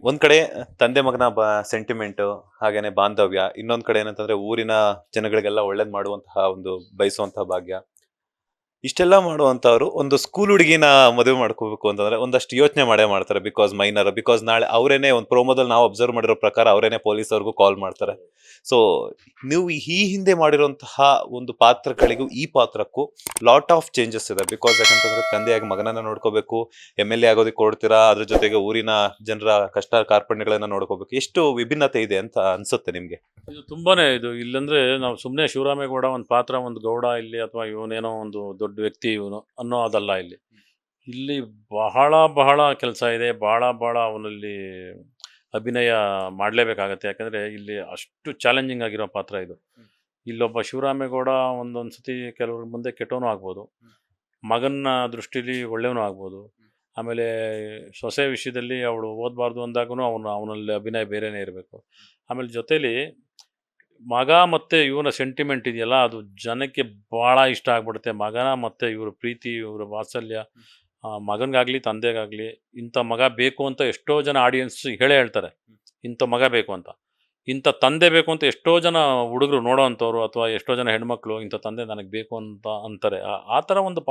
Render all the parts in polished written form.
ಒಂದ್ ಕಡೆ ತಂದೆ ಮಗನ ಸೆಂಟಿಮೆಂಟ್ ಹಾಗೇನೆ ಬಾಂಧವ್ಯ, ಇನ್ನೊಂದ್ ಕಡೆ ಏನಂತಂದ್ರೆ ಊರಿನ ಜನಗಳಿಗೆಲ್ಲ ಒಳ್ಳೇದ್ ಮಾಡುವಂತಹ ಒಂದು ಬಯಸುವಂತಹ ಭಾಗ್ಯ. ಇಷ್ಟೆಲ್ಲ ಮಾಡುವಂತವ್ರು ಒಂದು ಸ್ಕೂಲ್ ಹುಡುಗಿನ ಮದುವೆ ಮಾಡ್ಕೋಬೇಕು ಅಂತಂದ್ರೆ ಒಂದಷ್ಟು ಯೋಚನೆ ಮಾಡೇ ಮಾಡ್ತಾರೆ. ಬಿಕಾಸ್ ನಾಳೆ ಅವರೇನೆ ಒಂದು ಪ್ರೋಮೋದಲ್ಲಿ ನಾವು ಅಬ್ಸರ್ವ್ ಮಾಡಿರೋ ಪ್ರಕಾರ ಅವರೇನೆ ಪೊಲೀಸ್ ಅವ್ರಿಗೂ ಕಾಲ್ ಮಾಡ್ತಾರೆ. ಸೊ ನೀವು ಈ ಹಿಂದೆ ಮಾಡಿರುವಂತಹ ಒಂದು ಪಾತ್ರಗಳಿಗೂ ಈ ಪಾತ್ರಕ್ಕೂ ಲಾಟ್ ಆಫ್ ಚೇಂಜಸ್ ಇದೆ. ಬಿಕಾಸ್ ಯಾಕಂತಂದ್ರೆ ತಂದೆಯಾಗಿ ಮಗನನ್ನ ನೋಡ್ಕೋಬೇಕು, MLA ಆಗೋದಕ್ಕೆ ಕೊಡ್ತೀರಾ, ಅದ್ರ ಜೊತೆಗೆ ಊರಿನ ಜನರ ಕಷ್ಟ ಕಾರ್ಪಣ್ಯಗಳನ್ನ ನೋಡ್ಕೋಬೇಕು. ಎಷ್ಟು ವಿಭಿನ್ನತೆ ಇದೆ ಅಂತ ಅನ್ಸುತ್ತೆ ನಿಮ್ಗೆ? ಇದು ತುಂಬಾನೇ ಇದು ಇಲ್ಲಂದ್ರೆ ನಾವು ಸುಮ್ಮನೆ ಶಿವರಾಮೇಗೌಡ ಒಂದು ಪಾತ್ರ, ಒಂದು ಗೌಡ ಇಲ್ಲಿ ಅಥವಾ ಇವನೇನೋ ಒಂದು ದೊಡ್ಡ ವ್ಯಕ್ತಿ ಇವನು ಅನ್ನೋದಲ್ಲ. ಇಲ್ಲಿ ಬಹಳ ಬಹಳ ಕೆಲಸ ಇದೆ, ಬಹಳ ಬಹಳ ಅವನಲ್ಲಿ ಅಭಿನಯ ಮಾಡಲೇಬೇಕಾಗತ್ತೆ. ಯಾಕಂದರೆ ಇಲ್ಲಿ ಅಷ್ಟು ಚಾಲೆಂಜಿಂಗ್ ಆಗಿರೋ ಪಾತ್ರ ಇದು. ಇಲ್ಲೊಬ್ಬ ಶಿವರಾಮೇಗೌಡ ಒಂದೊಂದು ಸತಿ ಕೆಲವ್ರ ಮುಂದೆ ಕೆಟ್ಟವನು ಆಗ್ಬೋದು, ಮಗನ ದೃಷ್ಟಿಲಿ ಒಳ್ಳೆಯವನು ಆಗ್ಬೋದು. ಆಮೇಲೆ ಸೊಸೆ ವಿಷಯದಲ್ಲಿ ಅವಳು ಓದಬಾರ್ದು ಅಂದಾಗೂ ಅವನಲ್ಲಿ ಅಭಿನಯ ಬೇರೆಯೇ ಇರಬೇಕು. ಆಮೇಲೆ ಜೊತೇಲಿ ಮಗ ಮತ್ತು ಇವನ ಸೆಂಟಿಮೆಂಟ್ ಇದೆಯಲ್ಲ, ಅದು ಜನಕ್ಕೆ ಭಾಳ ಇಷ್ಟ ಆಗ್ಬಿಡುತ್ತೆ. ಮಗನ ಮತ್ತು ಇವ್ರ ಪ್ರೀತಿ, ಇವ್ರ ವಾತ್ಸಲ್ಯ, ಮಗನಿಗಾಗಲಿ ತಂದೆಗಾಗಲಿ ಇಂಥ ಮಗ ಬೇಕು ಅಂತ ಎಷ್ಟೋ ಜನ ಆಡಿಯನ್ಸ್ ಹೇಳ್ತಾರೆ, ಇಂಥ ಮಗ ಬೇಕು ಅಂತ, ಇಂಥ ತಂದೆ ಬೇಕು ಅಂತ ಎಷ್ಟೋ ಜನ ಹುಡುಗರು ನೋಡೋ ಅಂಥವ್ರು ಅಥವಾ ಎಷ್ಟೋ ಜನ ಹೆಣ್ಮಕ್ಳು ಇಂಥ ತಂದೆ ನನಗೆ ಬೇಕು ಅಂತ ಅಂತಾರೆ. ಆ ಥರ ಒಂದು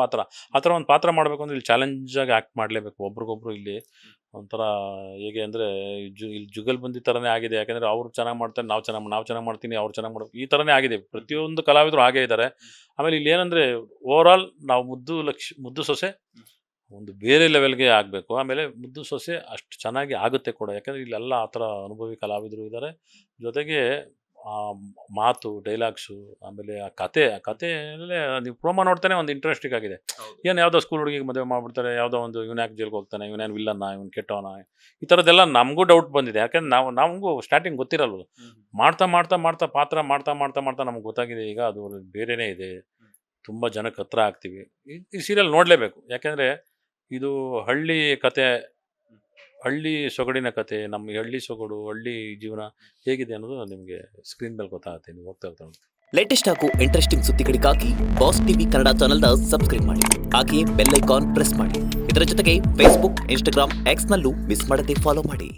ಪಾತ್ರ ಮಾಡಬೇಕು ಅಂದರೆ ಇಲ್ಲಿ ಚಾಲೆಂಜಾಗಿ ಆ್ಯಕ್ಟ್ ಮಾಡಲೇಬೇಕು ಒಬ್ರಿಗೊಬ್ರು. ಇಲ್ಲಿ ಒಂಥರ ಹೇಗೆ ಅಂದರೆ ಇಲ್ಲಿ ಜುಗಲ್ಬಂದಿ ಥರನೇ ಆಗಿದೆ. ಯಾಕೆಂದರೆ ಅವ್ರು ಚೆನ್ನಾಗಿ ಮಾಡ್ತಾರೆ, ನಾವು ಚೆನ್ನಾಗಿ ಮಾಡ್ತೀನಿ, ಅವ್ರು ಚೆನ್ನಾಗಿ ಮಾಡಬೇಕು, ಈ ಥರನೇ ಆಗಿದೆ. ಪ್ರತಿಯೊಂದು ಕಲಾವಿದರು ಹಾಗೇ ಇದ್ದಾರೆ. ಆಮೇಲೆ ಇಲ್ಲಿ ಏನಂದರೆ ಓವರಾಲ್ ನಾವು ಮುದ್ದು ಸೊಸೆ ಒಂದು ಬೇರೆ ಲೆವೆಲ್ಗೆ ಆಗಬೇಕು. ಆಮೇಲೆ ಮುದ್ದು ಸೊಸೆ ಅಷ್ಟು ಚೆನ್ನಾಗಿ ಆಗುತ್ತೆ ಕೂಡ. ಯಾಕಂದರೆ ಇಲ್ಲೆಲ್ಲ ಆ ಥರ ಅನುಭವಿ ಕಲಾವಿದರು ಇದ್ದಾರೆ. ಜೊತೆಗೆ ಆ ಮಾತು, ಡೈಲಾಗ್ಸು, ಆಮೇಲೆ ಆ ಕಥೆಯಲ್ಲೇ ನೀವು ಪ್ರೋಮೋ ನೋಡ್ತಾನೆ ಒಂದು ಇಂಟ್ರೆಸ್ಟಿಂಗ್ ಆಗಿದೆ. ಏನು ಯಾವುದೋ ಸ್ಕೂಲ್ ಹುಡುಗಿಗೆ ಮದುವೆ ಮಾಡಿಬಿಡ್ತಾರೆ, ಯಾವುದೋ ಒಂದು ಇವನ್ಯಾಕೆ ಜೈಲ್ಗೆ ಹೋಗ್ತಾನೆ, ಇವನೇನು ವಿಲ್ಲನ್ನ, ಇವನು ಕೆಟ್ಟವನ, ಈ ಥರದ್ದೆಲ್ಲ ನಮಗೂ ಡೌಟ್ ಬಂದಿದೆ. ಯಾಕೆಂದ್ರೆ ನಮಗೂ ಸ್ಟಾರ್ಟಿಂಗ್ ಗೊತ್ತಿರಲ್ವ. ಮಾಡ್ತಾ ಪಾತ್ರ ಮಾಡ್ತಾ ನಮ್ಗೆ ಗೊತ್ತಾಗಿದೆ ಈಗ ಅದು ಬೇರೆಯೇ ಇದೆ. ತುಂಬ ಜನಕ್ಕೆ ಹತ್ರ ಆಗ್ತೀವಿ. ಈ ಸೀರಿಯಲ್ ನೋಡಲೇಬೇಕು. ಯಾಕೆಂದರೆ ಇದು ಹಳ್ಳಿ ಸೊಗಡಿನ ಕತೆ. ನಮ್ಮ ಹಳ್ಳಿ ಸೊಗಡು, ಹಳ್ಳಿ ಜೀವನ ಹೇಗಿದೆ ಅನ್ನೋದು ನಿಮಗೆ ಸ್ಕ್ರೀನ್ ಮೇಲೆ ಗೊತ್ತಾಗುತ್ತೆ, ನೀವು ಹೋಗ್ತಾ. ಲೇಟೆಸ್ಟ್ ಹಾಗೂ ಇಂಟ್ರೆಸ್ಟಿಂಗ್ ಸುದ್ದಿಗಳಿಗಾಗಿ ಬಾಸ್ ಟಿವಿ ಕನ್ನಡ ಚಾನೆಲ್ನ ಸಬ್ಸ್ಕ್ರೈಬ್ ಮಾಡಿ. ಹಾಗೆಯೇ ಬೆಲ್ ಐಕಾನ್ ಪ್ರೆಸ್ ಮಾಡಿ. ಇದರ ಜೊತೆಗೆ ಫೇಸ್ಬುಕ್, ಇನ್ಸ್ಟಾಗ್ರಾಮ್, ಎಕ್ಸ್ನಲ್ಲೂ ಮಿಸ್ ಮಾಡದೆ ಫಾಲೋ ಮಾಡಿ.